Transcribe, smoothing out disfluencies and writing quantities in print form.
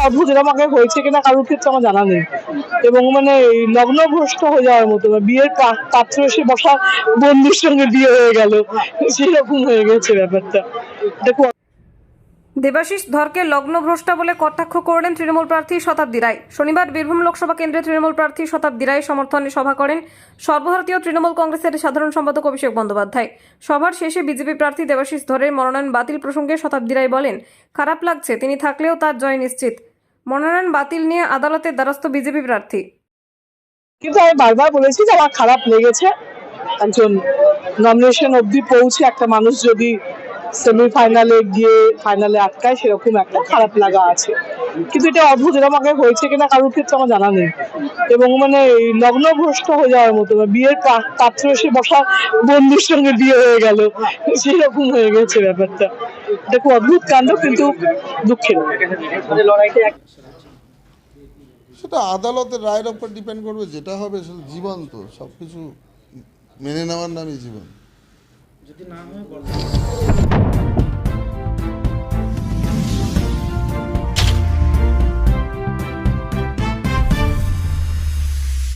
অদ্ভুত, এরকম আগে হয়েছে কিনা কারোর ক্ষেত্রে আমার জানা নেই। এবং মানে লগ্ন ভ্রষ্ট হয়ে যাওয়ার মতো, বিয়ের পাত্র এসে বসা বন্ধুর সঙ্গে বিয়ে হয়ে গেল, সেরকম হয়ে গেছে ব্যাপারটা। এটা খুব দেবাশিস ধরকে লগ্নভ্রষ্টা বলে কটাক্ষ করলেন তৃণমূল প্রার্থী শতাব্দী রায়। শনিবার বীরভূম লোকসভা কেন্দ্রে তৃণমূল প্রার্থী শতাব্দী রায় সমর্থনে সভা করেন সর্বভারতীয় তৃণমূল কংগ্রেসের সাধারণ সম্পাদক অভিষেক বন্দ্যোপাধ্যায়। সভার শেষে বিজেপি প্রার্থী দেবাশিস ধরের মনোনয়ন বাতিল প্রসঙ্গে শতাব্দী রায় বলেন, খারাপ লাগছে, তিনি থাকলেও তার জয় নিশ্চিত। মনোনয়ন বাতিল নিয়ে আদালতের দ্বারস্থ বিজেপি প্রার্থী। কিন্তু আমি বারবার বলেছি যে আমার খারাপ লেগেছে, একজন নমিনেশন অবধি পৌঁছে একটা মানুষ যদি সেমিফাইনালে গিয়ে ফাইনালে আটকায়, সেরকম একটা খারাপ লাগা আছে। কিন্তু এটা অদ্ভুত, এরকম আগে হয়েছে কিনা কারোর ক্ষেত্রে আমার জানা নেই। এবং মানে লগ্ন ভ্রষ্ট হয়ে যাওয়ার মতো, বিয়ের পাত্র এসে বসা বন্ধুর সঙ্গে বিয়ে হয়ে গেল, সেরকম হয়ে গেছে ব্যাপারটা। এটা খুব অদ্ভুত কাণ্ড, কিন্তু দুঃখের। সেটা আদালতের রায়ের ওপর ডিপেন্ড করবে, যেটা হবে সেটা জীবন, তো সব কিছু মেনে নেওয়ার নামই জীবন। যদি না হয়